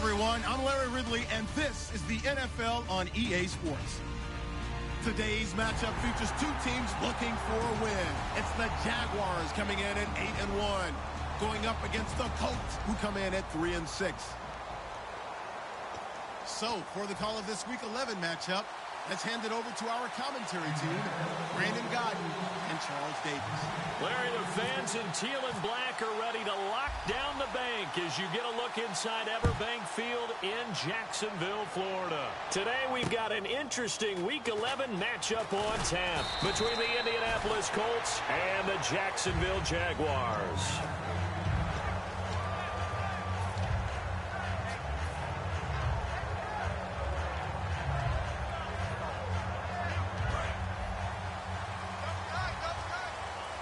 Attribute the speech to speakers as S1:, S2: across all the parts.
S1: everyone. I'm Larry Ridley, and this is the NFL on EA Sports. Today's matchup features two teams looking for a win. It's the Jaguars coming in at 8-1, going up against the Colts, who come in at 3-6. So, for the call of this Week 11 matchup, let's hand it over to our commentary team, Brandon Godden and Charles Davis.
S2: Larry, the fans in teal and black are ready to lock down the bank as you get a look inside Everbank Field in Jacksonville, Florida. Today we've got an interesting Week 11 matchup on tap between the Indianapolis Colts and the Jacksonville Jaguars.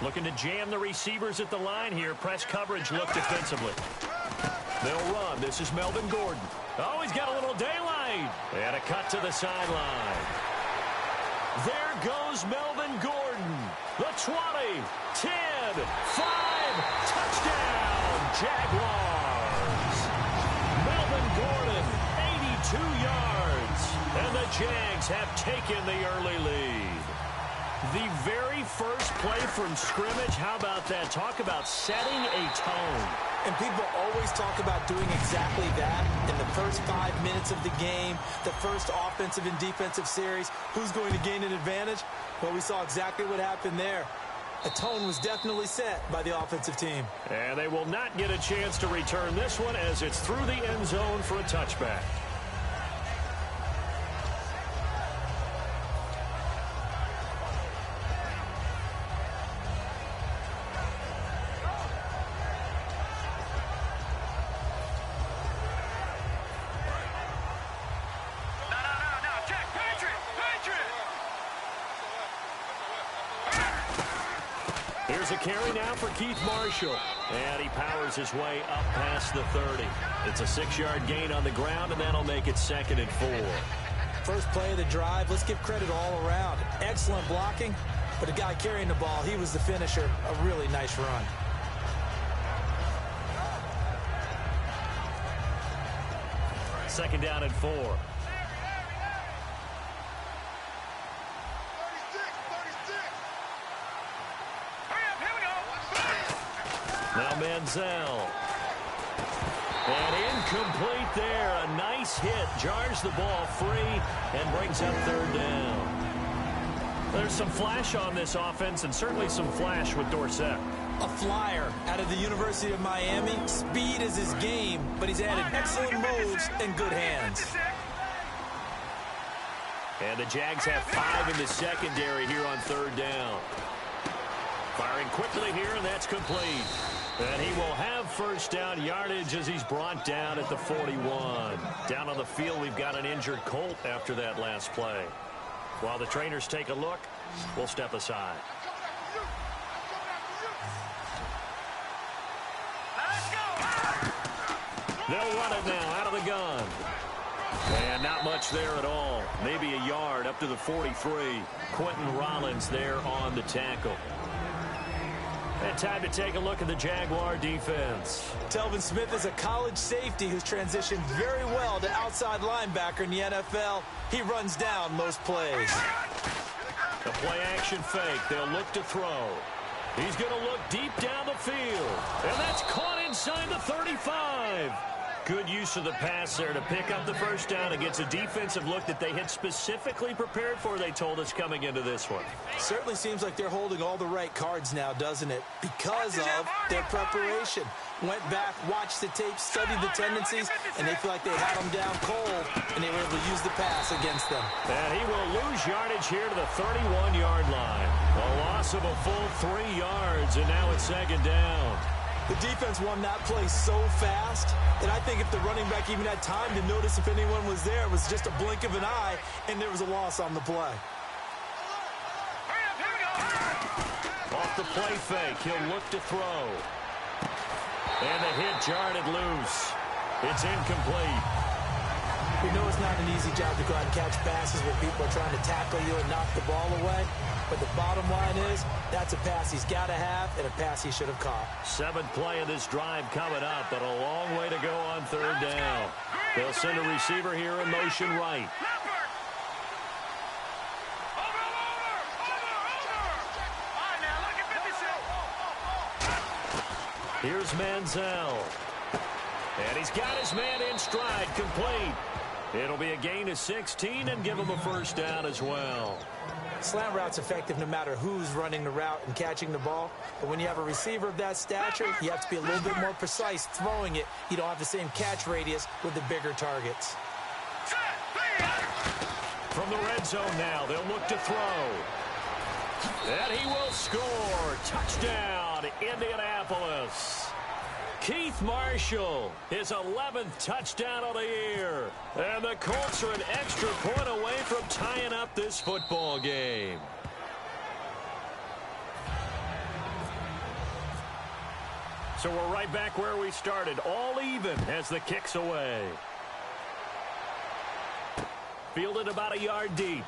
S2: Looking to jam the receivers at the line here. Press coverage look defensively. They'll run. This is Melvin Gordon. Oh, he's got a little daylight. And a cut to the sideline. There goes Melvin Gordon. The 20, 10, 5, touchdown, Jaguars. Melvin Gordon, 82 yards. And the Jags have taken the early lead. The very first play from scrimmage, how about that? Talk about setting a tone.
S3: And people always talk about doing exactly that in the first 5 minutes of the game, the first offensive and defensive series. Who's going to gain an advantage? Well, we saw exactly what happened there. A tone was definitely set by the offensive team.
S2: And they will not get a chance to return this one as it's through the end zone for a touchback.
S4: Here's a carry now for Keith Marshall. And he powers his way up past the 30. It's a 6-yard gain on the ground, and that'll make it 2nd and 4.
S3: First play of the drive, let's give credit all around. Excellent blocking, but the guy carrying the ball, he was the finisher. A really nice run.
S4: Second down and 4. Now Manziel. And incomplete there. A nice hit. Jars the ball free and brings up 3rd down. There's some flash on this offense and certainly some flash with Dorsett.
S3: A flyer out of the University of Miami. Speed is his game, but he's added excellent moves and good hands.
S4: And the Jags have 5 in the secondary here on 3rd down. Firing quickly here, and that's complete. And he will have first down yardage as he's brought down at the 41. Down on the field, we've got an injured Colt after that last play. While the trainers take a look, we'll step aside. They'll run it now out of the gun. And not much there at all. Maybe a yard up to the 43. Quentin Rollins there on the tackle. And time to take a look at the Jaguar defense.
S3: Telvin Smith is a college safety who's transitioned very well to outside linebacker in the NFL. He runs down most plays.
S4: The play-action fake. They'll look to throw. He's going to look deep down the field. And that's caught inside the 35. Good use of the pass there to pick up the first down against a defensive look that they had specifically prepared for, they told us, coming into this one.
S3: Certainly seems like they're holding all the right cards now, doesn't it? Because of their preparation. Went back, watched the tape, studied the tendencies, and they feel like they had them down cold, and they were able to use the pass against them.
S4: And he will lose yardage here to the 31-yard line. A loss of a full 3 yards, and now it's 2nd down.
S3: The defense won that play so fast that I think if the running back even had time to notice if anyone was there, it was just a blink of an eye, and there was a loss on the play.
S4: Off the play fake, he'll look to throw. And the hit jarred it loose. It's incomplete.
S3: We know it's not an easy job to go out and catch passes where people are trying to tackle you and knock the ball away. But the bottom line is, that's a pass he's got to have and a pass he should have caught.
S4: 7th play of this drive coming up, but a long way to go on
S2: third down. They'll send a receiver here in motion right. Here's Manziel. And he's got his man in stride, complete. It'll be a gain of 16 and give him a first down as well.
S3: Slant route's effective no matter who's running the route and catching the ball. But when you have a receiver of that stature, you have to be a little bit more precise throwing it. You don't have the same catch radius with the bigger targets.
S2: From the red zone now, they'll look to throw. And he will score. Touchdown, Indianapolis. Keith Marshall, his 11th touchdown of the year. And the Colts are an extra point away from tying up this football game. So we're right back where we started, all even as the kick's away. Fielded about a yard deep.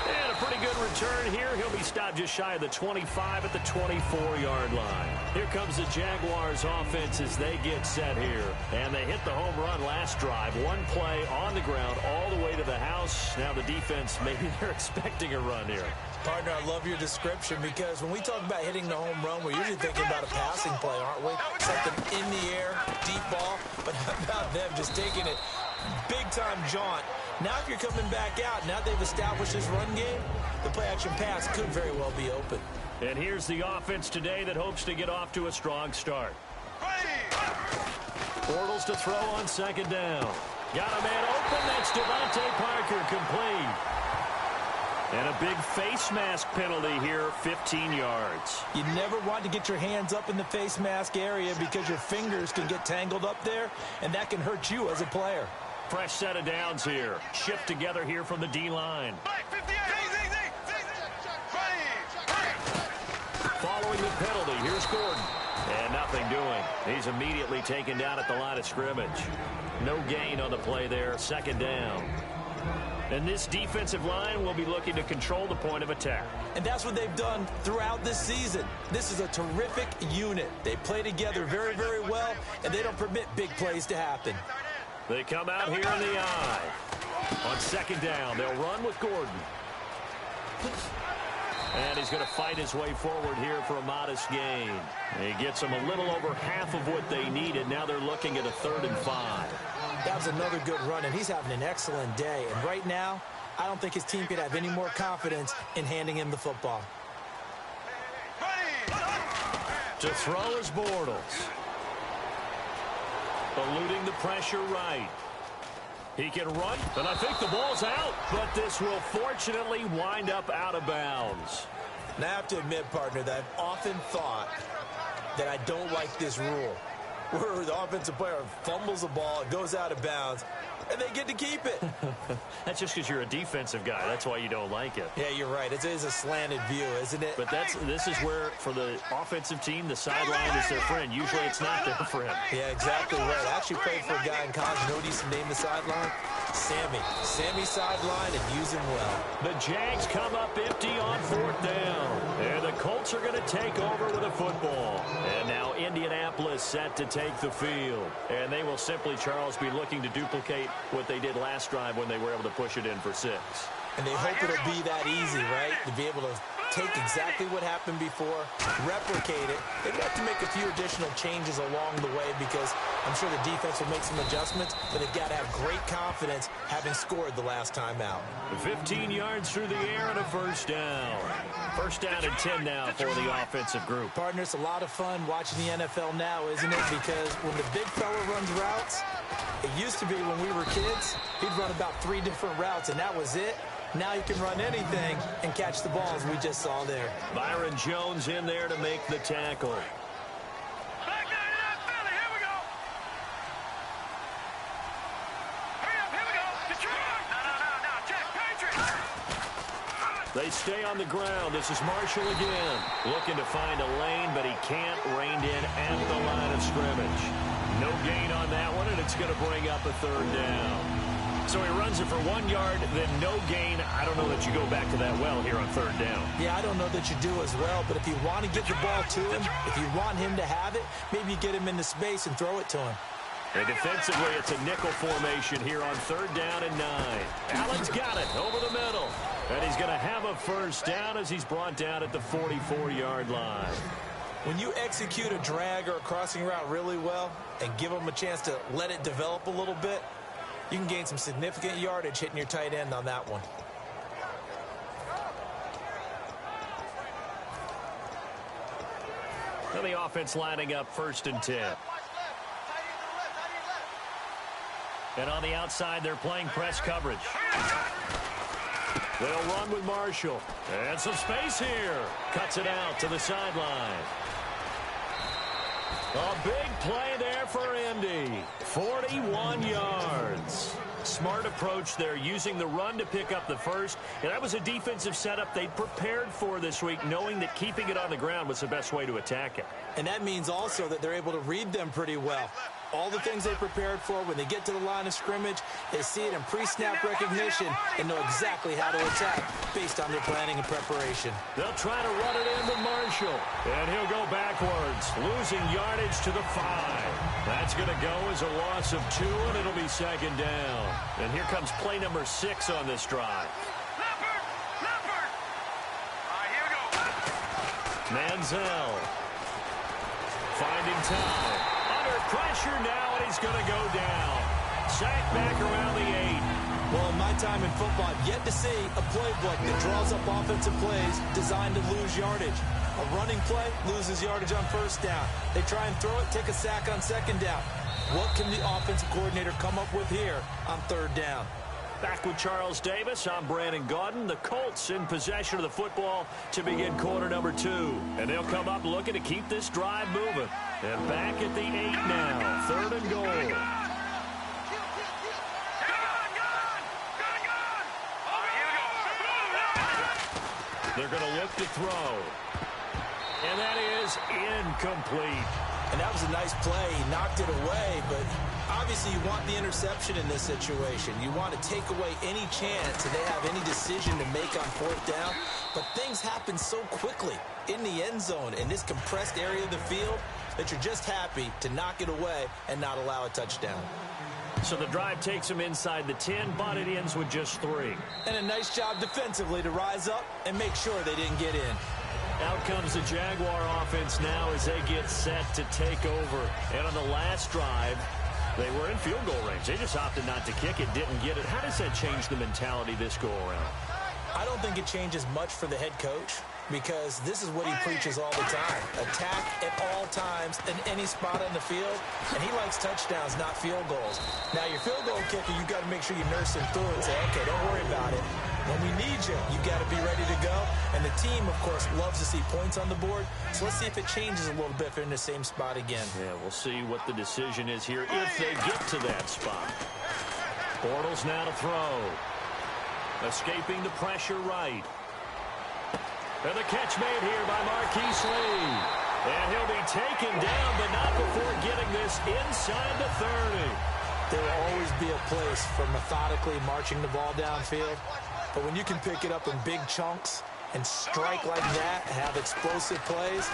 S2: And a pretty good return here. He'll be stopped just shy of the 25 at the 24-yard line. Here comes the Jaguars offense as they get set here. And they hit the home run last drive. One play on the ground all the way to the house. Now the defense, maybe they're expecting a run here.
S3: Partner, I love your description because when we talk about hitting the home run, we're usually thinking about a passing play, aren't we? Something in the air, deep ball. But how about them just taking it big-time jaunt? Now if you're coming back out, now they've established this run game, the play-action pass could very well be open.
S2: And here's the offense today that hopes to get off to a strong start. Bortles to throw on second down. Got a man open. That's Devontae Parker, complete. And a big face mask penalty here, 15 yards.
S3: You never want to get your hands up in the face mask area because your fingers can get tangled up there, and that can hurt you as a player.
S2: Fresh set of downs here. Shift together here from the D-line. Following the penalty, here's Gordon. And nothing doing. He's immediately taken down at the line of scrimmage. No gain on the play there, second down. And this defensive line will be looking to control the point of attack.
S3: And that's what they've done throughout this season. This is a terrific unit. They play together very, very well, and they don't permit big plays to happen.
S2: They come out here in the eye. On second down, they'll run with Gordon. And he's going to fight his way forward here for a modest gain. He gets them a little over half of what they needed. Now they're looking at a 3rd and 5.
S3: That was another good run, and he's having an excellent day. And right now, I don't think his team could have any more confidence in handing him the football.
S2: To throw is Bortles. Eluding the pressure right. He can run, and I think the ball's out. But this will fortunately wind up out of bounds.
S3: Now, I have to admit, partner, that I've often thought that I don't like this rule, where the offensive player fumbles the ball, it goes out of bounds, and they get to keep it.
S2: That's just because you're a defensive guy. That's why you don't like it.
S3: Yeah, you're right. It is a slanted view, isn't it?
S2: But this is where, for the offensive team, the sideline is their friend. Usually it's not their friend.
S3: Yeah, exactly right. I actually played for a guy in college. You know what he used to name the sideline? Sammy. Sammy sideline, and use him well.
S2: The Jags come up empty on 4th down. And the Colts are going to take over with a football. And now Indianapolis set to take the field. And they will simply, Charles, be looking to duplicate what they did last drive when they were able to push it in for 6.
S3: And they hope it'll be that easy, right? To be able to take exactly what happened before, replicate it. They'd have to make a few additional changes along the way because I'm sure the defense will make some adjustments, but they've got to have great confidence having scored the last time out.
S2: 15 yards through the air and a first down. First down and 10 now for the offensive group.
S3: Partner, it's a lot of fun watching the NFL now, isn't it? Because when the big fella runs routes, it used to be when we were kids, he'd run about 3 different routes, and that was it. Now you can run anything and catch the ball, as we just saw there.
S2: Byron Jones in there to make the tackle. They stay on the ground. This is Marshall again. Looking to find a lane, but he can't. Reined in at the line of scrimmage. No gain on that one, and it's going to bring up a 3rd down. So he runs it for 1 yard, then no gain. I don't know that you go back to that well here on third down.
S3: Yeah, I don't know that you do as well, but if you want to get the ball to him, if you want him to have it, maybe you get him into space and throw it to him.
S2: And defensively, it's a nickel formation here on third down and 9. Allen's got it over the middle. And he's going to have a first down as he's brought down at the 44-yard line.
S3: When you execute a drag or a crossing route really well and give him a chance to let it develop a little bit, you can gain some significant yardage hitting your tight end on that one.
S2: And the offense lining up 1st and 10. And on the outside, they're playing press coverage. They'll run with Marshall. And some space here. Cuts it out to the sideline. A big play there for Indy. 41 yards. Smart approach there, using the run to pick up the first. And that was a defensive setup they prepared for this week, knowing that keeping it on the ground was the best way to attack it.
S3: And that means also that they're able to read them pretty well. All the things they prepared for, when they get to the line of scrimmage, they see it in pre-snap recognition and know exactly how to attack based on their planning and preparation.
S2: They'll try to run it in with Marshall. And he'll go backwards, losing yardage to the 5. That's going to go as a loss of 2, and it'll be 2nd down. And here comes play number 6 on this drive. Manziel finding time. Under pressure now, and he's going to go down. Sacked back around the 8.
S3: Well, in my time in football, I've yet to see a playbook that draws up offensive plays designed to lose yardage. A running play loses yardage on 1st down. They try and throw it, take a sack on 2nd down. What can the offensive coordinator come up with here on 3rd down?
S2: Back with Charles Davis, I'm Brandon Gaudin. The Colts in possession of the football to begin quarter number 2. And they'll come up looking to keep this drive moving. And back at the 8 now, 3rd and goal. They're going to look to throw. And that is incomplete.
S3: And that was a nice play. He knocked it away, but obviously you want the interception in this situation. You want to take away any chance that they have any decision to make on 4th down. But things happen so quickly in the end zone in this compressed area of the field that you're just happy to knock it away and not allow a touchdown.
S2: So the drive takes them inside the 10, but it ends with just 3.
S3: And a nice job defensively to rise up and make sure they didn't get in.
S2: Out comes the Jaguar offense now as they get set to take over. And on the last drive, they were in field goal range. They just opted not to kick it, didn't get it. How does that change the mentality this go-around?
S3: I don't think it changes much for the head coach, because this is what he preaches all the time. Attack at all times in any spot on the field, and he likes touchdowns, not field goals. Now, your field goal kicker, you've got to make sure you nurse him through and say, okay, don't worry about it. When we need you, you've got to be ready to go. And the team, of course, loves to see points on the board. So let's see if it changes a little bit if they're in the same spot again.
S2: Yeah, we'll see what the decision is here if they get to that spot. Bortles now to throw. Escaping the pressure right. And the catch made here by Marquise Lee. And he'll be taken down, but not before getting this inside the 30.
S3: There will always be a place for methodically marching the ball downfield. But when you can pick it up in big chunks and strike like that and have explosive plays,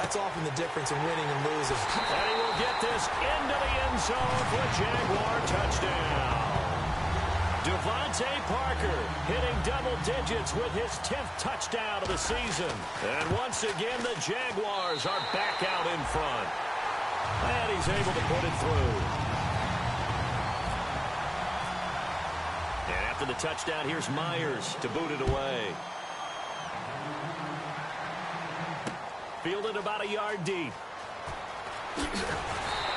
S3: that's often the difference in winning and losing.
S2: And he will get this into the end zone for a Jaguar touchdown. Devontae Parker hitting double digits with his 10th touchdown of the season. And once again, the Jaguars are back out in front. And he's able to put it through. And after the touchdown, here's Myers to boot it away. Fielded about a yard deep.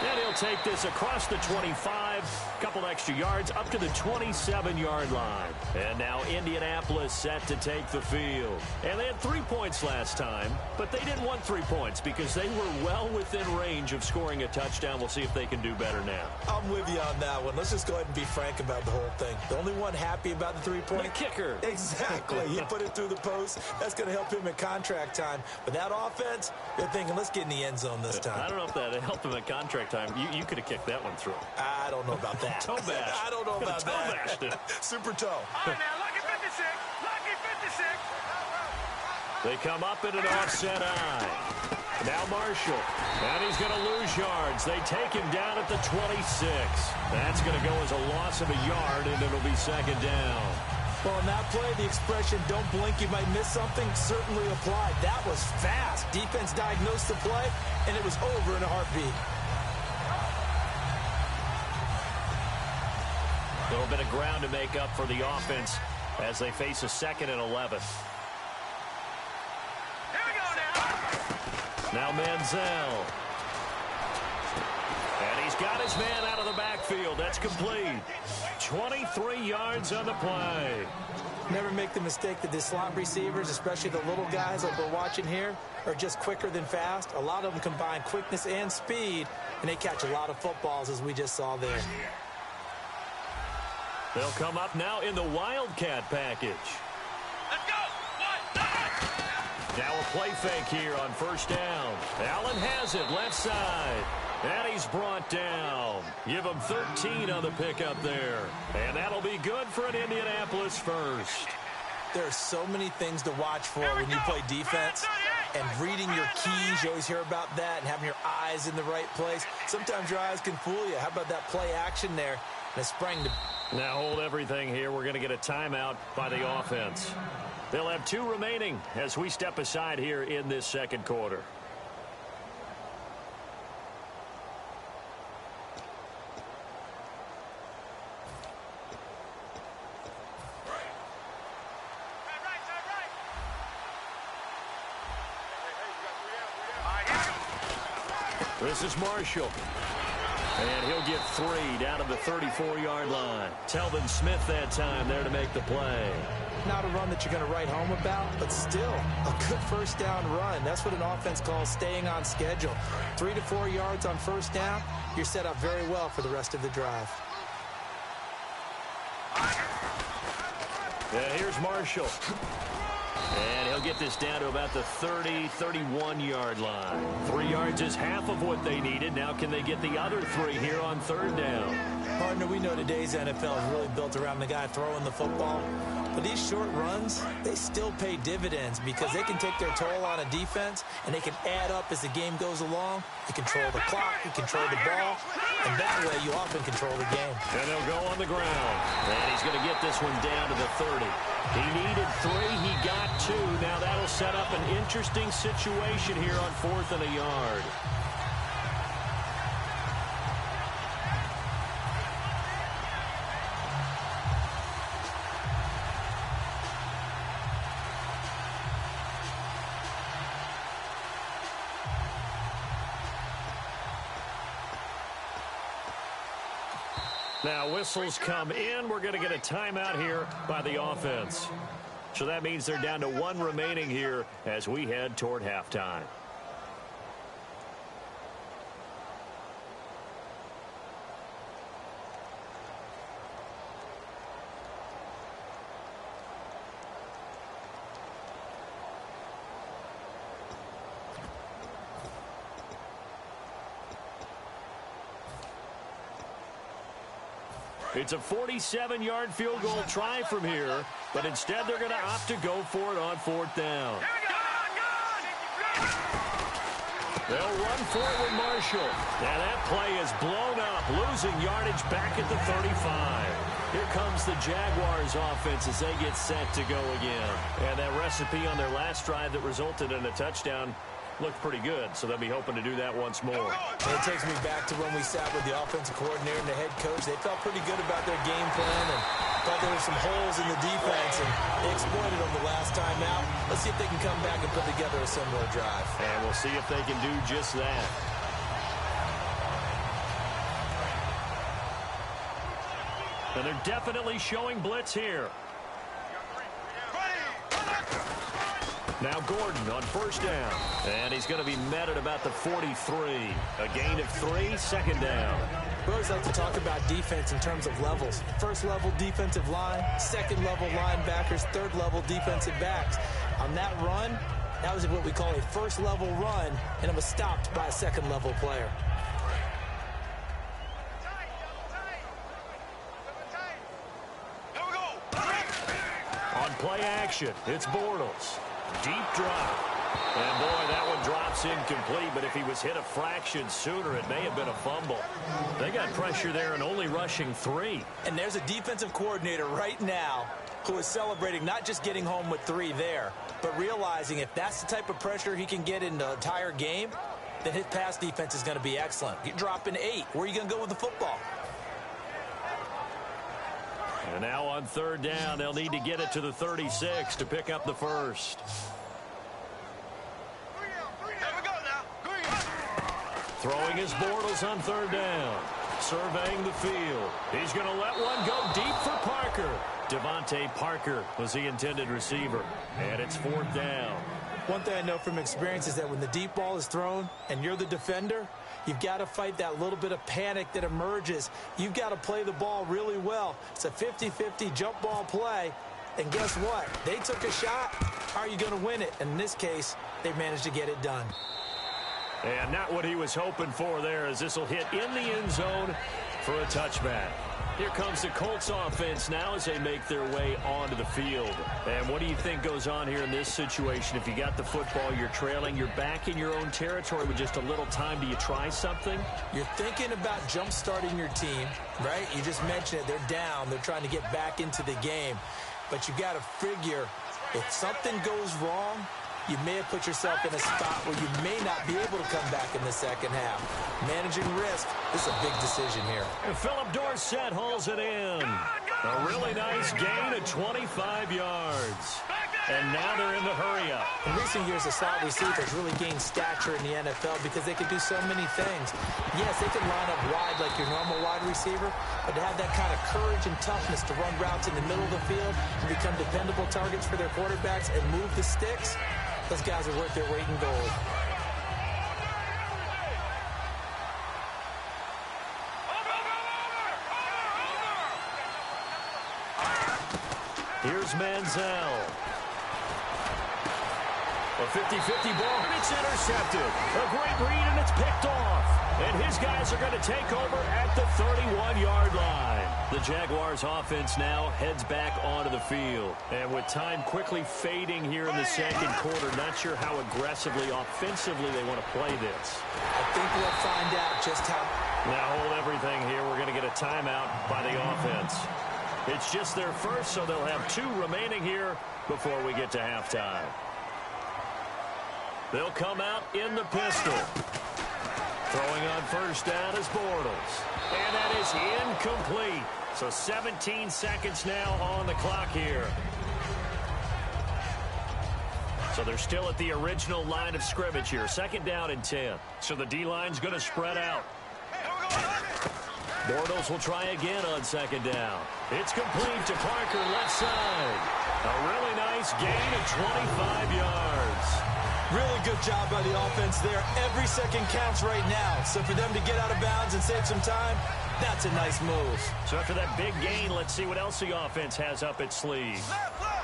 S2: And he'll take this across the 25, couple extra yards, up to the 27-yard line. And now Indianapolis set to take the field. And they had 3 points last time, but they didn't want 3 points because they were well within range of scoring a touchdown. We'll see if they can do better now.
S3: I'm with you on that one. Let's just go ahead and be frank about the whole thing. The only one happy about the 3-point?
S2: The kicker.
S3: Exactly. He put it through the post. That's going to help him at contract time. But that offense, they're thinking, let's get in the end zone this time.
S2: I don't know if that helped him at contract time. time. You could have kicked that one through.
S3: I don't know about that.
S2: Toe bash.
S3: I don't know about that.
S2: Toe bashed it.
S3: Super toe.
S5: All right, now, lucky 56. Lucky 56.
S2: They come up in an offset eye. Now Marshall. And he's going to lose yards. They take him down at the 26. That's going to go as a loss of a yard, and it'll be second down.
S3: Well, in that play, the expression, don't blink, you might miss something, certainly applied. That was fast. Defense diagnosed the play, and it was over in a heartbeat.
S2: A little bit of ground to make up for the offense as they face a 2nd and 11.
S5: Here we go now.
S2: Now Manziel. And he's got his man out of the backfield. That's complete. 23 yards on the play.
S3: Never make the mistake that the slot receivers, especially the little guys like we're watching here, are just quicker than fast. A lot of them combine quickness and speed, and they catch a lot of footballs, as we just saw there.
S2: They'll come up now in the Wildcat package.
S5: Let's go. 1, 2.
S2: Now a play fake here on first down. Allen has it left side. And he's brought down. Give him 13 on the pickup there. And that'll be good for an Indianapolis first.
S3: There are so many things to watch for when you play defense. And reading your keys, you always hear about that, and having your eyes in the right place. Sometimes your eyes can fool you. How about that play action there? And it sprang to...
S2: Now hold everything here. We're going to get a timeout by the offense. They'll have 2 remaining as we step aside here in this second quarter. This is Marshall. And he'll get 3 down to the 34-yard line. Telvin Smith that time there to make the play.
S3: Not a run that you're going to write home about, but still a good first down run. That's what an offense calls staying on schedule. 3 to 4 yards on first down, you're set up very well for the rest of the drive.
S2: Yeah, here's Marshall. And he'll get this down to about the 30, 31-yard line. 3 yards is half of what they needed. Now can they get the other 3 here on third down?
S3: Partner, we know today's NFL is really built around the guy throwing the football. But these short runs, they still pay dividends because they can take their toll on a defense, and they can add up as the game goes along. You control the clock, you control the ball, and that way you often control the game.
S2: And they'll go on the ground. And he's going to get this one down to the 30. He needed 3. He got 2. Now that'll set up an interesting situation here on 4th and a yard. Now whistles come in. We're going to get a timeout here by the offense. So that means they're down to 1 remaining here as we head toward halftime. It's a 47-yard field goal try from here, but instead they're going to opt to go for it on 4th down. They'll run for it with Marshall. And that play is blown up, losing yardage back at the 35. Here comes the Jaguars offense as they get set to go again. And that recipe on their last drive that resulted in a touchdown looked pretty good, so they'll be hoping to do that once more.
S3: It takes me back to when we sat with the offensive coordinator and the head coach. They felt pretty good about their game plan and thought there were some holes in the defense, and they exploited them the last time out. Let's see if they can come back and put together a similar drive.
S2: And we'll see if they can do just that. And they're definitely showing blitz here. Now Gordon on first down. And he's going to be met at about the 43. A gain of 3, second down.
S3: We always like to talk about defense in terms of levels. First level defensive line, second level linebackers, third level defensive backs. On that run, that was what we call a first level run, and it was stopped by a second level player.
S2: play action. It's Bortles. Deep drop. And, boy, that one drops incomplete, but if he was hit a fraction sooner, it may have been a fumble. They got pressure there and only rushing 3.
S3: And there's a defensive coordinator right now who is celebrating not just getting home with 3 there, but realizing if that's the type of pressure he can get in the entire game, then his pass defense is going to be excellent. You're dropping 8. Where are you going to go with the football?
S2: And now on third down, they'll need to get it to the 36 to pick up the first. Throwing his Bortles on third down. Surveying the field. He's going to let one go deep for Parker. Devontae Parker was the intended receiver. And it's fourth down.
S3: One thing I know from experience is that when the deep ball is thrown and you're the defender, you've got to fight that little bit of panic that emerges. You've got to play the ball really well. It's a 50-50 jump ball play. And guess what? They took a shot. How are you going to win it? And in this case, they managed to get it done.
S2: And not what he was hoping for there, as this will hit in the end zone for a touchback. Here comes the Colts offense now as they make their way onto the field. And what do you think goes on here in this situation? If you got the football, you're trailing, you're back in your own territory with just a little time. Do you try something?
S3: You're thinking about jump-starting your team, right? You just mentioned it. They're down. They're trying to get back into the game. But you got to figure if something goes wrong, you may have put yourself in a spot where you may not be able to come back in the second half. Managing risk, this is a big decision here.
S2: And Philip Dorsett hauls it in. A really nice gain of 25 yards. And now they're in the hurry-up.
S3: In recent years, the slot receivers really gained stature in the NFL because they can do so many things. Yes, they can line up wide like your normal wide receiver, but to have that kind of courage and toughness to run routes in the middle of the field and become dependable targets for their quarterbacks and move the sticks, those guys are worth their weight in gold.
S2: Here's Manziel. A 50-50 ball, and it's intercepted. A great read, and it's picked off. And his guys are going to take over at the 31-yard line. The Jaguars offense now heads back onto the field. And with time quickly fading here in the second quarter, not sure how aggressively, offensively they want to play this.
S3: I think we'll find out just how.
S2: Now hold everything here. We're going to get a timeout by the offense. It's just their first, so they'll have 2 remaining here before we get to halftime. They'll come out in the pistol. Throwing on first down is Bortles. And that is incomplete. So 17 seconds now on the clock here. So they're still at the original line of scrimmage here. Second down and 10. So the D-line's going to spread out. Bortles will try again on second down. It's complete to Parker, left side. A really nice gain of 25 yards.
S3: Really good job by the offense there. Every second counts right now. So for them to get out of bounds and save some time, that's a nice move.
S2: So after that big gain, let's see what else the offense has up its sleeve.
S5: Black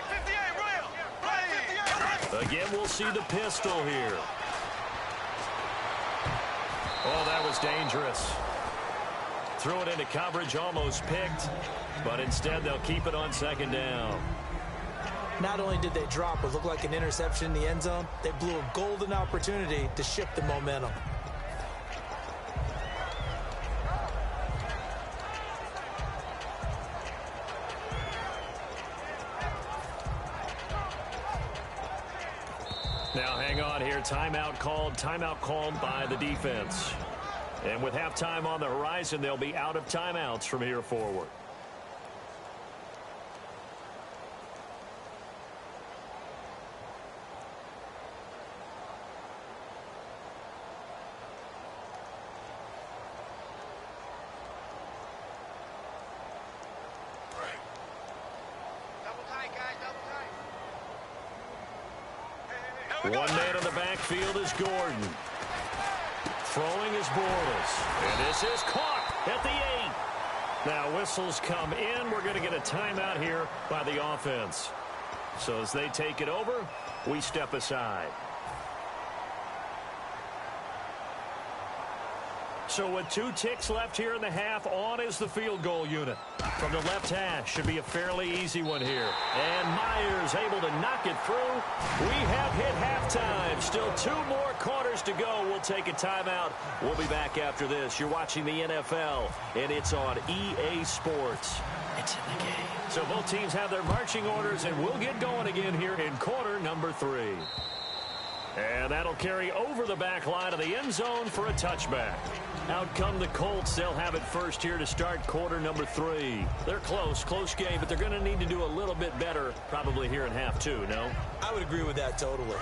S5: 58, real. Black 58.
S2: Again, we'll see the pistol here. Oh, that was dangerous. Threw it into coverage, almost picked, but instead they'll keep it on second down.
S3: Not only did they drop what looked like an interception in the end zone, they blew a golden opportunity to shift the momentum.
S2: Now hang on here. Timeout called by the defense. And with halftime on the horizon, they'll be out of timeouts from here forward. One man in the backfield is Gordon. Throwing is Bortles. And this is caught at the 8. Now whistles come in. We're going to get a timeout here by the offense. So as they take it over, we step aside. So with 2 ticks left here in the half, on is the field goal unit. From the left hash, should be a fairly easy one here. And Myers able to knock it through. We have hit halftime. Still 2 more quarters to go. We'll take a timeout. We'll be back after this. You're watching the NFL, and it's on EA Sports. It's in the game. So both teams have their marching orders, and we'll get going again here in quarter number 3. And that'll carry over the back line of the end zone for a touchback. Out come the Colts. They'll have it first here to start quarter number 3. They're close game, but they're going to need to do a little bit better probably here in half 2, no?
S3: I would agree with that totally.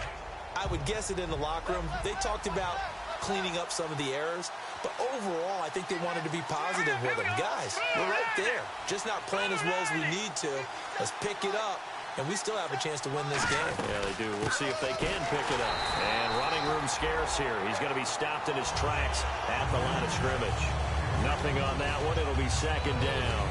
S3: I would guess it in the locker room. They talked about cleaning up some of the errors, but overall, I think they wanted to be positive with them. Guys, we're right there. Just not playing as well as we need to. Let's pick it up. And we still have a chance to win this game.
S2: Yeah, they do. We'll see if they can pick it up. And running room scarce here. He's going to be stopped in his tracks at the line of scrimmage. Nothing on that one. It'll be second down.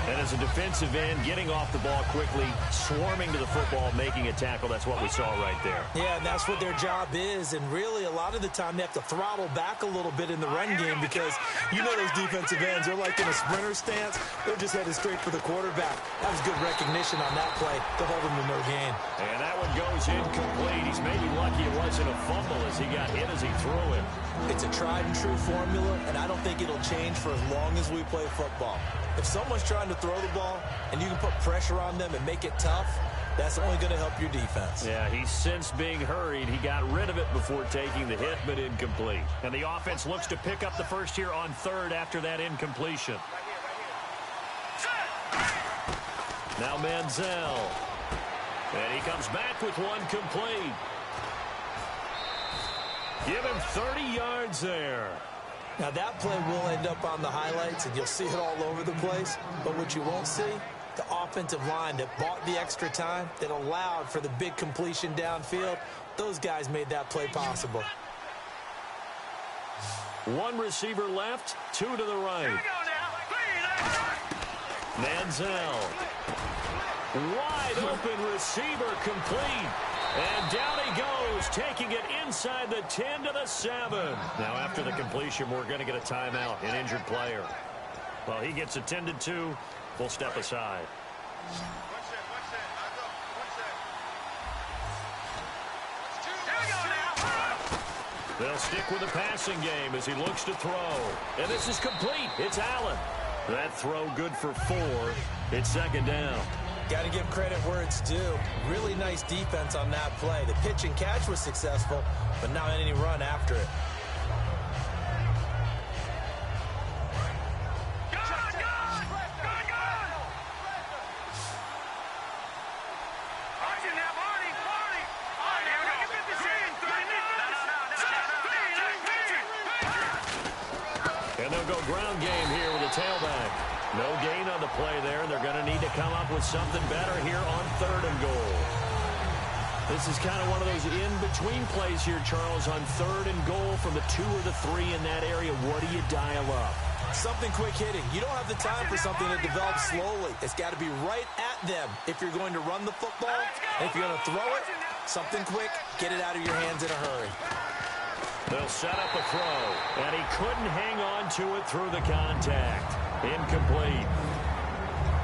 S2: And as a defensive end, getting off the ball quickly, swarming to the football, making a tackle. That's what we saw right there.
S3: Yeah, and that's what their job is. And really, a lot of the time, they have to throttle back a little bit in the run game because you know those defensive ends, they're like in a sprinter stance. They're just headed straight for the quarterback. That was good recognition on that play to hold him to no gain.
S2: And that one goes incomplete. He's maybe lucky it wasn't a fumble as he got hit as he threw it.
S3: It's a tried-and-true formula, and I don't think it'll change for as long as we play football. If someone's trying to throw the ball and you can put pressure on them and make it tough, that's only going to help your defense.
S2: Yeah, he's since being hurried. He got rid of it before taking the hit, but incomplete. And the offense looks to pick up the first here on 3rd after that incompletion. Now Manziel. And he comes back with one complete. Give him 30 yards there.
S3: Now, that play will end up on the highlights, and you'll see it all over the place. But what you won't see, the offensive line that bought the extra time, that allowed for the big completion downfield, those guys made that play possible.
S2: 1 receiver left, 2 to the right. Manziel. Wide open receiver complete. And down he goes, taking it inside the 10 to the 7. Now, after the completion, we're going to get a timeout, an injured player. Well, he gets attended to. We'll step aside. They'll stick with the passing game as he looks to throw. And this is complete. It's Allen. That throw good for 4. It's second down.
S3: Got to give credit where it's due. Really nice defense on that play. The pitch and catch was successful, but not any run after it.
S2: And they'll go ground game here with a tailback. No gain on the play there, and they're going to need to come up with something better here on 3rd and goal. This is kind of one of those in-between plays here, Charles, on 3rd and goal from the 2 or the 3 in that area. What do you dial up?
S3: Something quick hitting. You don't have the time for something that develops slowly. It's got to be right at them if you're going to run the football. And if you're going to throw it, something quick, get it out of your hands in a hurry.
S2: They'll set up a throw, and he couldn't hang on to it through the contact. Incomplete.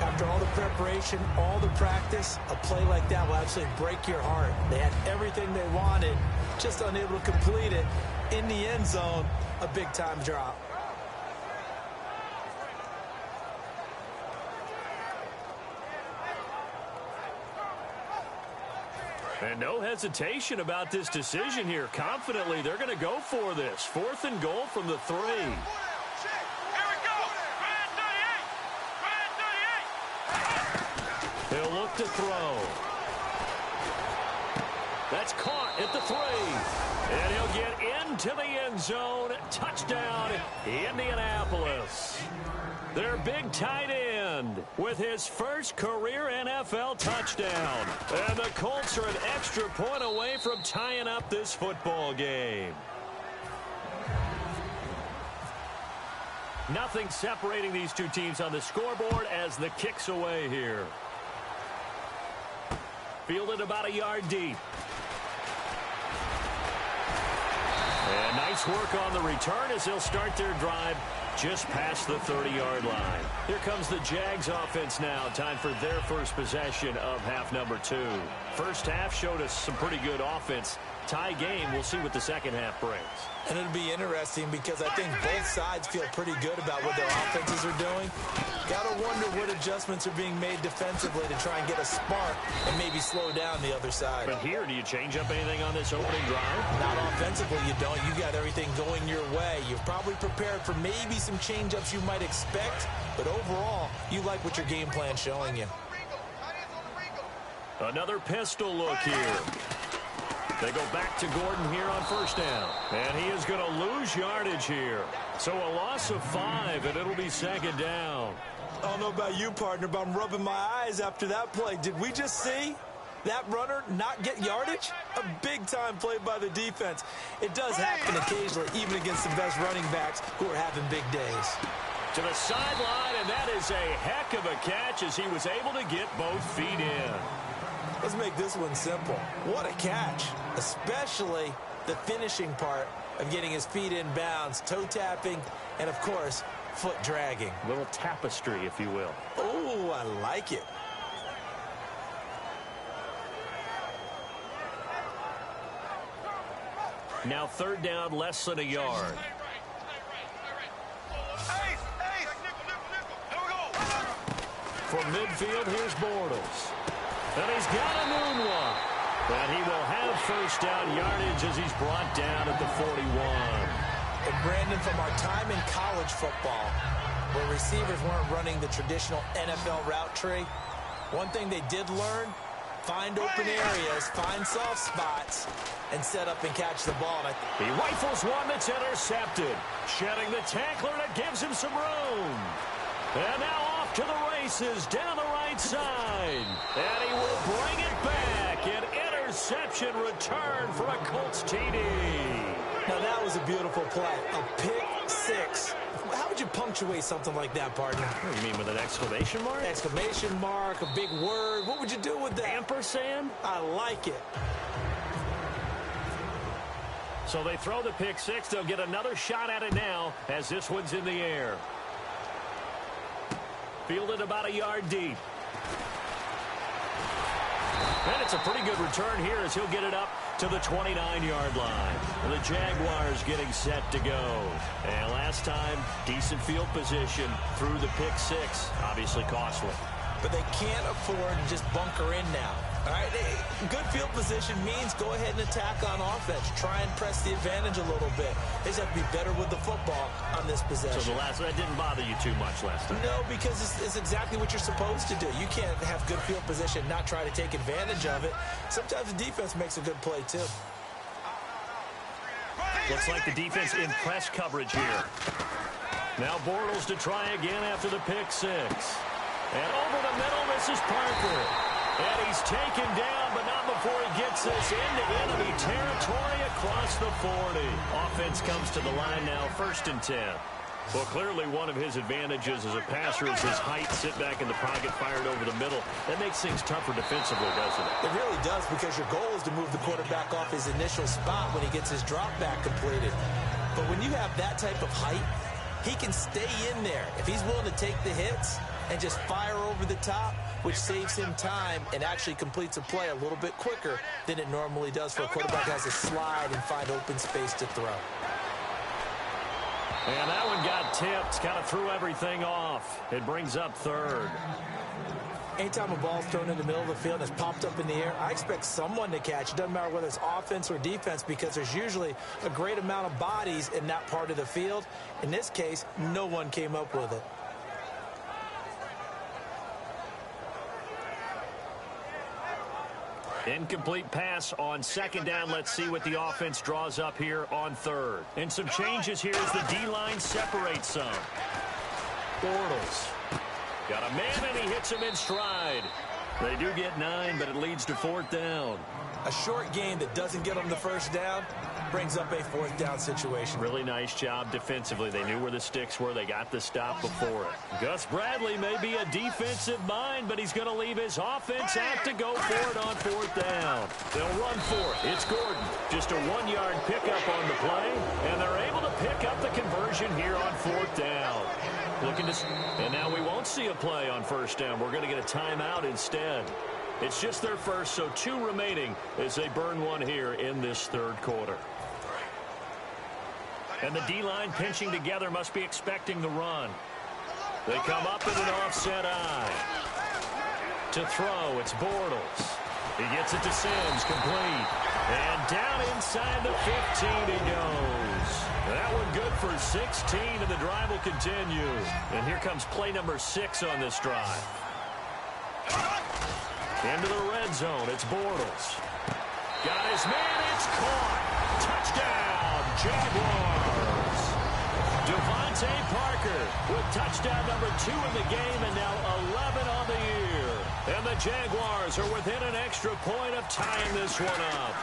S3: After all the preparation, all the practice, a play like that will absolutely break your heart. They had everything they wanted, just unable to complete it. In the end zone, a big-time drop.
S2: And no hesitation about this decision here. Confidently, they're going to go for this. 4th and goal from the 3. He'll look to throw. That's caught at the 3. And he'll get into the end zone. Touchdown, Indianapolis. Their big tight end with his first career NFL touchdown. And the Colts are an extra point away from tying up this football game. Nothing separating these two teams on the scoreboard as the kick's away here. Fielded about a yard deep. And nice work on the return as they'll start their drive just past the 30-yard line. Here comes the Jags offense now. Time for their first possession of half number 2. First half showed us some pretty good offense. Tie game. We'll see what the second half brings.
S3: And it'll be interesting because I think both sides feel pretty good about what their offenses are doing. Got to wonder what adjustments are being made defensively to try and get a spark and maybe slow down the other side.
S2: But here, do you change up anything on this opening drive?
S3: Not offensively, you don't. You got everything going your way. You've probably prepared for maybe some change-ups you might expect, but overall, you like what your game plan's showing you.
S2: Another pistol look here. They go back to Gordon here on first down. And he is going to lose yardage here. So a loss of 5, and it'll be second down.
S3: I don't know about you, partner, but I'm rubbing my eyes after that play. Did we just see that runner not get yardage? A big-time play by the defense. It does happen occasionally, even against the best running backs who are having big days.
S2: To the sideline, and that is a heck of a catch as he was able to get both feet in.
S3: Let's make this one simple. What a catch, especially the finishing part of getting his feet in bounds, toe tapping, and, of course, foot dragging.
S2: A little tapestry, if you will.
S3: Oh, I like it.
S2: Now third down, less than a yard. From midfield, here's Bortles. And he's got a moonwalk. And he will have first down yardage as he's brought down at the 41.
S3: And Brandon, from our time in college football, where receivers weren't running the traditional NFL route tree, one thing they did learn, find open areas, find soft spots, and set up and catch the ball.
S2: He rifles one that's intercepted. Shedding the tackler, and it gives him some room. And now off to the races down the right side. And he will bring it back. An interception return for a Colts TD.
S3: Now that was a beautiful play. A pick six. How would you punctuate something like that, partner?
S2: What do you mean, with an exclamation mark?
S3: Exclamation mark, a big word. What would you do with that?
S2: Ampersand?
S3: I like it.
S2: So they throw the pick six. They'll get another shot at it now as this one's in the air. Fielded about a yard deep. And it's a pretty good return here as he'll get it up to the 29-yard line. And the Jaguars getting set to go. And last time, decent field position through the pick six. Obviously costly.
S3: But they can't afford to just bunker in now. All right, good field position means go ahead and attack on offense. Try and press the advantage a little bit. They just have to be better with the football on this possession.
S2: So that didn't bother you too much last time?
S3: No, because it's exactly what you're supposed to do. You can't have good field position and not try to take advantage of it. Sometimes the defense makes a good play, too.
S2: Looks like the defense in press coverage here. Now Bortles to try again after the pick six. And over the middle, this is Parker. And he's taken down, but not before he gets this into enemy territory across the 40. Offense comes to the line now, 1st and 10. Well, clearly one of his advantages as a passer is his height, sit back in the pocket, fired over the middle. That makes things tougher defensively, doesn't it?
S3: It really does, because your goal is to move the quarterback off his initial spot when he gets his drop back completed. But when you have that type of height, he can stay in there. If he's willing to take the hits and just fire over the top, which saves him time and actually completes a play a little bit quicker than it normally does for a quarterback who has to slide and find open space to throw.
S2: And that one got tipped, kind of threw everything off. It brings up 3rd.
S3: Anytime a ball's thrown in the middle of the field and it's popped up in the air, I expect someone to catch. It doesn't matter whether it's offense or defense, because there's usually a great amount of bodies in that part of the field. In this case, no one came up with it.
S2: Incomplete pass on 2nd down. Let's see what the offense draws up here on 3rd. And some changes here as the D-line separates some. Bortles got a man, and he hits him in stride. They do get 9, but it leads to 4th down.
S3: A short game that doesn't get them the first down brings up a 4th down situation.
S2: Really nice job defensively. They knew where the sticks were. They got the stop before it. Gus Bradley may be a defensive mind, but he's going to leave his offense out to go for it on 4th down. They'll run for it. It's Gordon. Just a 1-yard pickup on the play, and they're able to pick up the conversion here on 4th down. And now we won't see a play on 1st down. We're going to get a timeout instead. It's just their first, so 2 remaining as they burn one here in this 3rd quarter. And the D-line pinching together must be expecting the run. They come up in an offset eye. To throw, it's Bortles. He gets it to Sims, complete. And down inside the 15 he goes. That one good for 16, and the drive will continue. And here comes play number 6 on this drive. Into the red zone, it's Bortles. Got his man, it's caught. Touchdown, Jaguars. Devontae Parker with touchdown number 2 in the game, and now 11 on the year. And the Jaguars are within an extra point of tying this one up.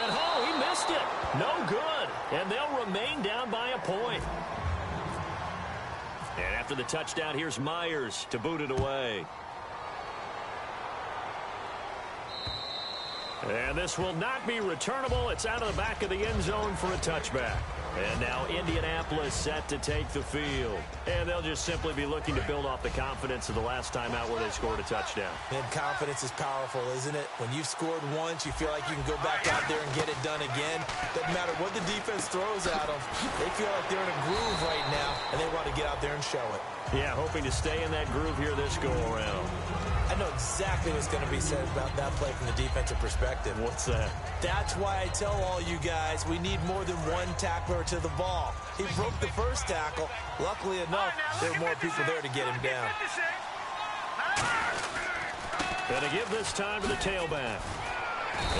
S2: And he missed it. No good. And they'll remain down by a point. And after the touchdown, here's Myers to boot it away. And this will not be returnable. It's out of the back of the end zone for a touchback. And now Indianapolis set to take the field. And they'll just simply be looking to build off the confidence of the last time out where they scored a touchdown.
S3: And confidence is powerful, isn't it? When you've scored once, you feel like you can go back out there and get it done again. Doesn't matter what the defense throws at them. They feel like they're in a groove right now, and they want to get out there and show it.
S2: Yeah, hoping to stay in that groove here this go-around.
S3: I know exactly what's going to be said about that play from the defensive perspective.
S2: What's that?
S3: That's why I tell all you guys we need more than one tackler to the ball. He broke the first tackle. Luckily enough, there were more people there to get him down.
S2: Going to give this time to the tailback.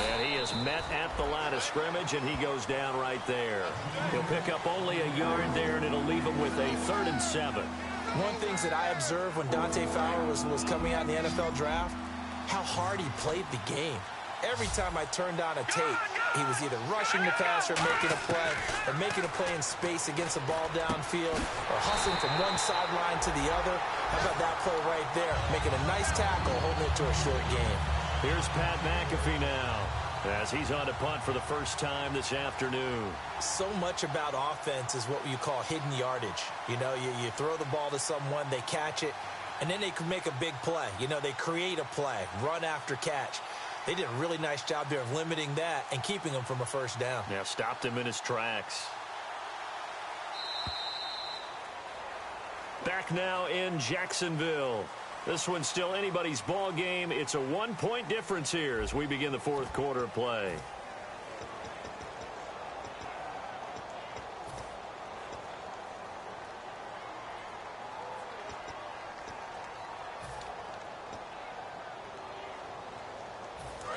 S2: And he is met at the line of scrimmage, and he goes down right there. He'll pick up only a yard there, and it'll leave him with a 3rd and 7.
S3: One thing that I observed when Dante Fowler was coming out in the NFL draft, how hard he played the game. Every time I turned on a tape, he was either rushing the passer, making a play, or making a play in space against the ball downfield, or hustling from one sideline to the other. How about that play right there? Making a nice tackle, holding it to a short game.
S2: Here's Pat McAfee now, as he's on to punt for the first time this afternoon.
S3: So much about offense is what you call hidden yardage. You know, you throw the ball to someone, they catch it, and then they can make a big play. You know, they create a play, run after catch. They did a really nice job there of limiting that and keeping him from a 1st down.
S2: Yeah, stopped him in his tracks. Back now in Jacksonville. This one's still anybody's ball game. It's a 1-point difference here as we begin the 4th quarter of play.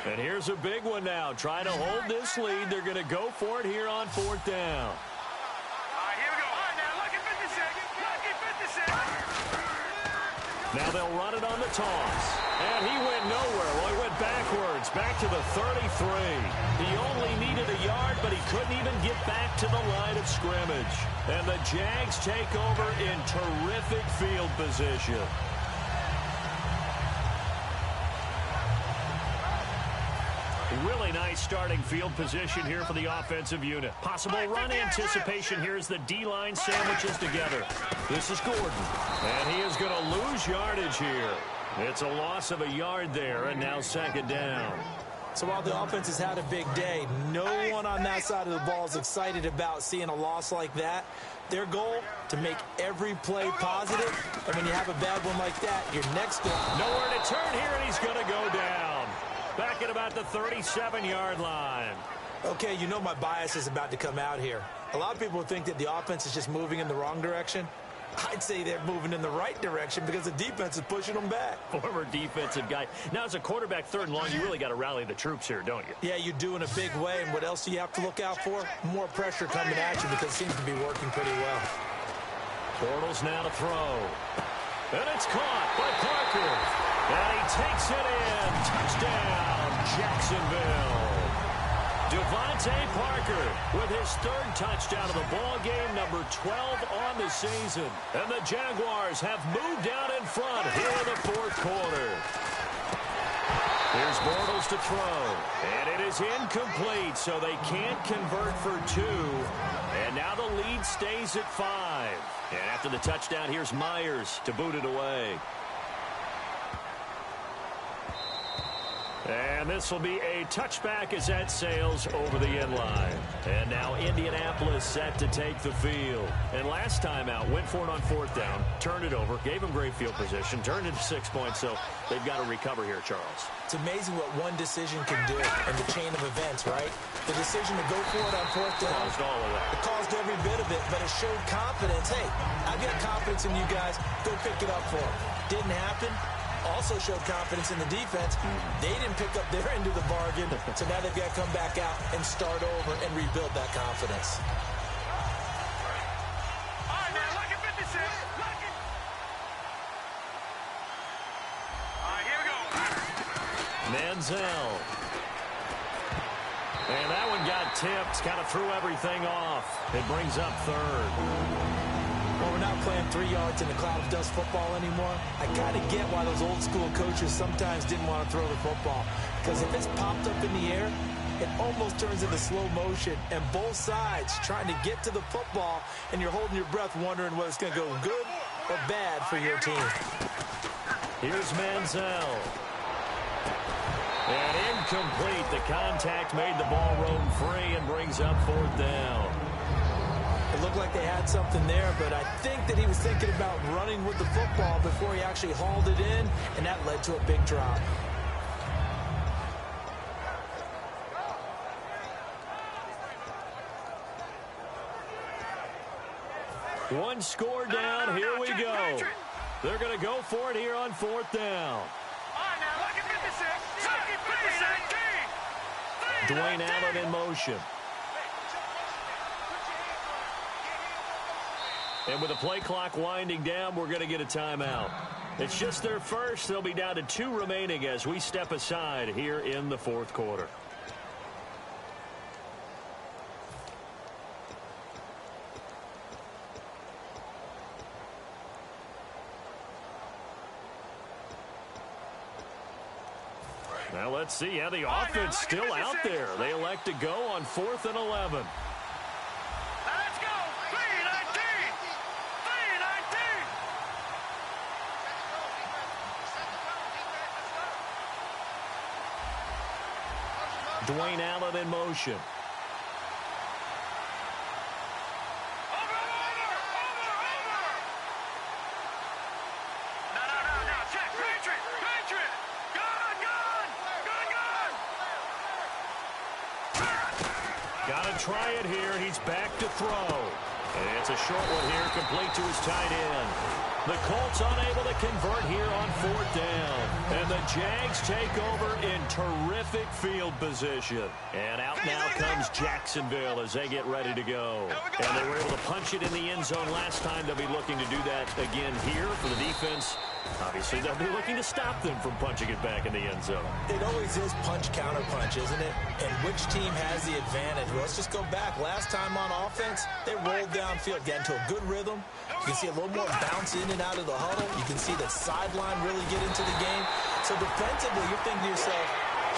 S2: And here's a big one now. Trying to hold this lead. They're going to go for it here on 4th down. Now they'll run it on the toss. And he went nowhere. Well, he went backwards, back to the 33. He only needed a yard, but he couldn't even get back to the line of scrimmage. And the Jags take over in terrific field position. Really nice starting field position here for the offensive unit. Possible run anticipation here as the D-line sandwiches together. This is Gordon, and he is going to lose yardage here. It's a loss of a yard there, and now 2nd down.
S3: So while the offense has had a big day, no one on that side of the ball is excited about seeing a loss like that. Their goal, to make every play positive, and when you have a bad one like that, your next goal.
S2: Nowhere to turn here, and he's going to go down. Back at about the 37-yard line.
S3: Okay, you know my bias is about to come out here. A lot of people think that the offense is just moving in the wrong direction. I'd say they're moving in the right direction because the defense is pushing them back.
S2: Former defensive guy. Now, as a quarterback 3rd and long, you really got to rally the troops here, don't you?
S3: Yeah, you do in a big way. And what else do you have to look out for? More pressure coming at you because it seems to be working pretty well.
S2: Bortles now to throw. And it's caught by Parker. And he takes it in. Touchdown, Jacksonville. Devontae Parker with his third touchdown of the ball game, number 12 on the season. And the Jaguars have moved out in front here in the fourth quarter. Here's Bortles to throw. And it is incomplete, so they can't convert for two. And now the lead stays at 5. And after the touchdown, here's Myers to boot it away. And this will be a touchback as that sails over the end line. And now Indianapolis set to take the field. And last time out, went for it on fourth down, turned it over, gave them great field position, turned it to 6 points, so they've got to recover here, Charles.
S3: It's amazing what one decision can do in the chain of events, right? The decision to go for it on fourth down.
S2: Caused all of that.
S3: It caused every bit of it, but it showed confidence. Hey, I've got confidence in you guys. Go pick it up for them. Didn't happen. Also showed confidence in the defense. They didn't pick up their end of the bargain, so now they've got to come back out and start over and rebuild that confidence.
S5: All right, man, lock it 56. Lock it. All right, here we go.
S2: Manziel. And that one got tipped, kind of threw everything off. It brings up third.
S3: Well, we're not playing 3 yards in a cloud of dust football anymore. I kind of get why those old school coaches sometimes didn't want to throw the football. Because if it's popped up in the air, it almost turns into slow motion. And both sides trying to get to the football, and you're holding your breath wondering whether it's going to go good or bad for your team.
S2: Here's Manziel. And incomplete. The contact made the ball roam free and brings up fourth down.
S3: It looked like they had something there, but I think that he was thinking about running with the football before he actually hauled it in, and that led to a big drop.
S2: One score down. Here we go. They're going to go for it here on fourth down.
S5: All right, now, lock it 56. Lock it 56.
S2: Dwayne Allen in motion. And with the play clock winding down, we're going to get a timeout. It's just their first. They'll be down to 2 remaining as we step aside here in the fourth quarter. Now let's see. Yeah, the offense still out there. They elect to go on 4th and 11.
S5: Let's go. 3-19. 3-19.
S2: Dwayne Allen in motion.
S5: Over. No. Check. Patriot. Gun.
S2: Got to try it here. He's back to throw. And it's a short one here, complete to his tight end. The Colts unable to convert here on 4th down. And the Jags take over in terrific field position. And out now comes Jacksonville as they get ready to go. And they were able to punch it in the end zone last time. They'll be looking to do that again here for the defense. Obviously, they'll be looking to stop them from punching it back in the end zone.
S3: It always is punch-counter-punch, isn't it? And which team has the advantage? Well, let's just go back. Last time on offense, they rolled downfield, got into a good rhythm. You can see a little more bounce in and out of the huddle. You can see the sideline really get into the game. So defensively, you're thinking to yourself,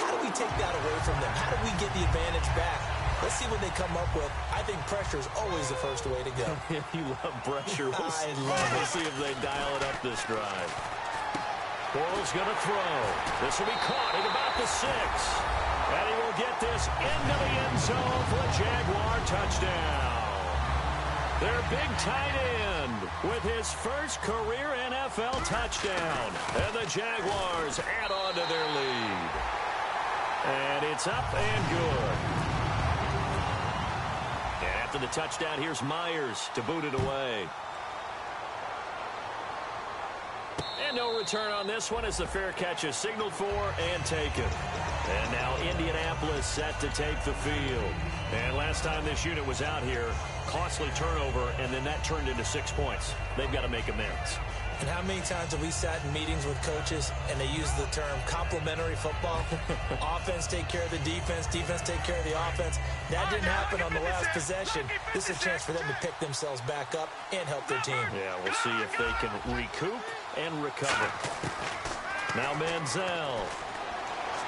S3: how do we take that away from them? How do we get the advantage back? Let's see what they come up with. I think pressure is always the first way to go.
S2: You love pressure.
S3: I love it.
S2: We'll see if they dial it up this drive. Bortles going to throw. This will be caught at about the 6. And he will get this into the end zone for a Jaguar touchdown. Their big tight end with his first career NFL touchdown. And the Jaguars add on to their lead. And it's up and good. And after the touchdown, here's Myers to boot it away. And no return on this one as the fair catch is signaled for and taken. And now Indianapolis set to take the field. And last time this unit was out here, costly turnover, and then that turned into 6 points. They've got to make amends.
S3: And how many times have we sat in meetings with coaches and they use the term complementary football? Offense take care of the defense, defense take care of the offense. That didn't happen on the last possession. This is a chance for them to pick themselves back up and help their team.
S2: Yeah, we'll see if they can recoup and recover. Now Manziel.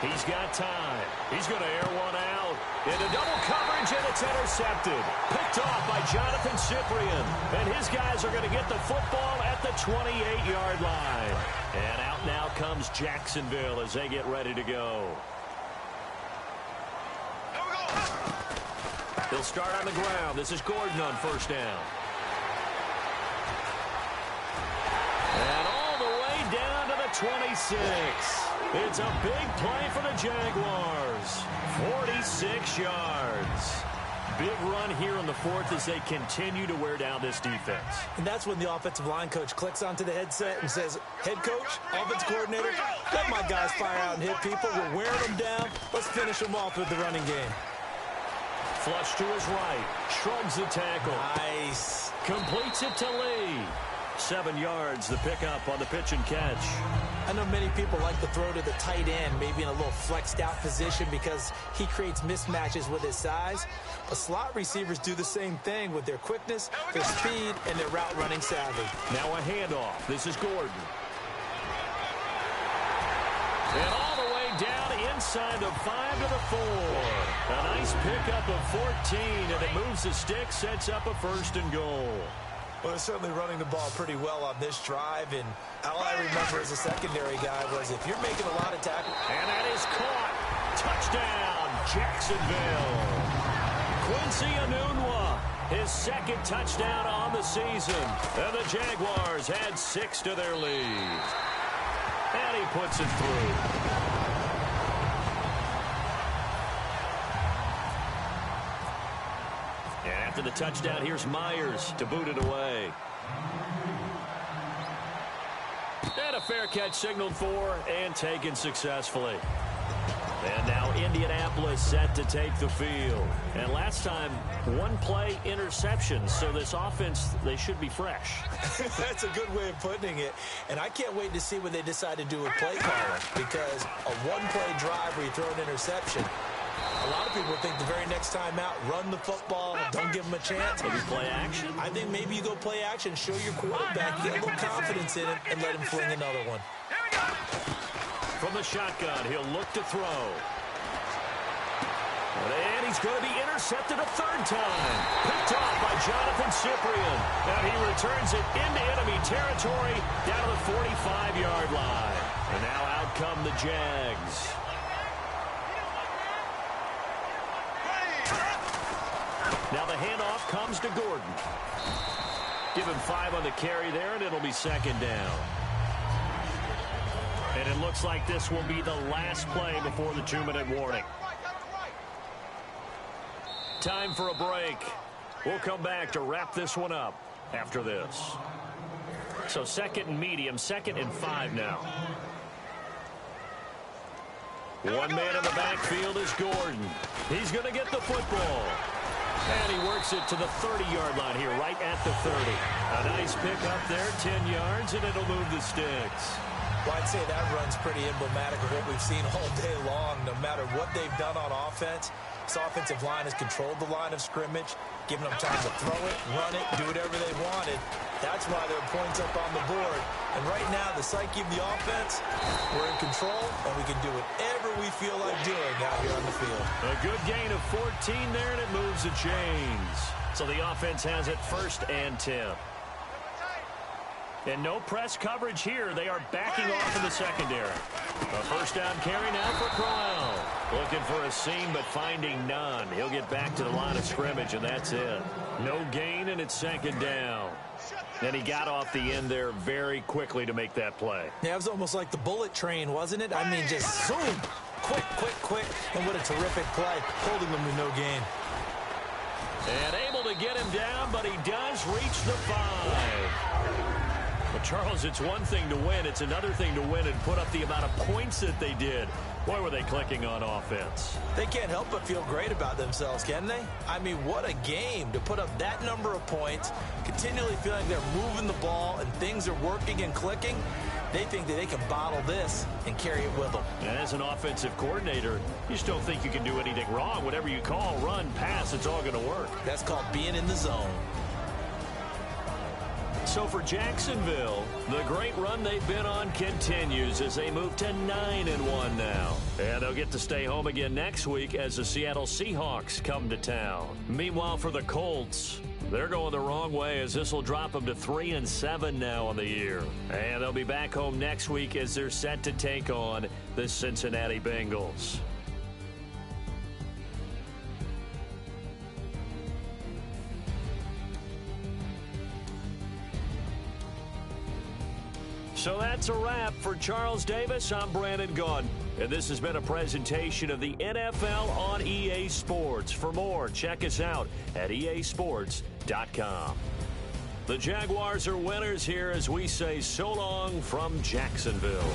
S2: He's got time. He's going to air one out. Into double coverage, and it's intercepted. Picked off by Jonathan Cyprien. And his guys are going to get the football at the 28-yard line. And out now comes Jacksonville as they get ready to go. They'll start on the ground. This is Gordon on first down. And all the way down to the 26. It's a big play for the Jaguars. 46 yards. Big run here in the fourth as they continue to wear down this defense.
S3: And that's when the offensive line coach clicks onto the headset and says, head coach, offense coordinator, let my guys fire out and hit people. We're wearing them down. Let's finish them off with the running game.
S2: Flush to his right. Shrugs the tackle.
S3: Nice.
S2: Completes it to Lee. 7 yards, the pickup on the pitch and catch.
S3: I know many people like to throw to the tight end, maybe in a little flexed out position because he creates mismatches with his size. But slot receivers do the same thing with their quickness, their speed, and their route running savvy.
S2: Now a handoff. This is Gordon. And all the way down inside the 5 to the 4. A nice pickup of 14, and it moves the stick, sets up a 1st and goal.
S3: Well, they're certainly running the ball pretty well on this drive, and all I remember as a secondary guy was if you're making a lot of tackles.
S2: And that is caught. Touchdown, Jacksonville. Quincy Enunwa, his 2nd touchdown on the season. And the Jaguars add 6 to their lead. And he puts it through. After the touchdown, here's Myers to boot it away. And a fair catch signaled for and taken successfully. And now Indianapolis set to take the field. And last time, 1 play interception. So this offense, they should be fresh.
S3: That's a good way of putting it. And I can't wait to see what they decide to do with play calling. Because a 1-play drive where you throw an interception, a lot of people think the very next time out, run the football, don't give them a chance.
S2: Maybe play action?
S3: I think maybe you go play action, show your quarterback, get a little confidence in it, and let him fling another one.
S2: From the shotgun, he'll look to throw. And he's going to be intercepted a 3rd time. Picked off by Jonathan Cyprien. And he returns it into enemy territory down to the 45-yard line. And now out come the Jags. Now the handoff comes to Gordon. Give him 5 on the carry there, and it'll be 2nd down. And it looks like this will be the last play before the 2-minute warning. Time for a break. We'll come back to wrap this one up after this. So 2nd and medium, 2nd and 5 now. 1 man in the backfield is Gordon. He's going to get the football. And he works it to the 30-yard line here, right at the 30. A nice pick up there, 10 yards, and it'll move the sticks.
S3: Well, I'd say that run's pretty emblematic of what we've seen all day long. No matter what they've done on offense, this offensive line has controlled the line of scrimmage, given them time to throw it, run it, do whatever they wanted. That's why there are points up on the board. And right now, the psyche of the offense, we're in control, and we can do whatever we feel like doing out here on the field.
S2: A good gain of 14 there, and it moves the chains. So the offense has it 1st and 10. And no press coverage here. They are backing off in the secondary. A 1st down carry now for Crowell. Looking for a seam, but finding none. He'll get back to the line of scrimmage, and that's it. No gain, and it's 2nd down. And he got off the end there very quickly to make that play.
S3: Yeah, it was almost like the bullet train, wasn't it? I mean, just zoom. Quick, quick, quick. And what a terrific play, holding him to no gain.
S2: And able to get him down, but he does reach the 5. But, Charles, it's one thing to win. It's another thing to win and put up the amount of points that they did. Boy, were they clicking on offense.
S3: They can't help but feel great about themselves, can they? I mean, what a game to put up that number of points, continually feeling they're moving the ball and things are working and clicking. They think that they can bottle this and carry it with them.
S2: And as an offensive coordinator, you just don't think you can do anything wrong. Whatever you call, run, pass, it's all going to work.
S3: That's called being in the zone.
S2: So for Jacksonville, the great run they've been on continues as they move to 9-1 now. And they'll get to stay home again next week as the Seattle Seahawks come to town. Meanwhile, for the Colts, they're going the wrong way as this will drop them to 3-7 now on the year. And they'll be back home next week as they're set to take on the Cincinnati Bengals. So that's a wrap. For Charles Davis, I'm Brandon Gaudin. And this has been a presentation of the NFL on EA Sports. For more, check us out at easports.com. The Jaguars are winners here as we say so long from Jacksonville.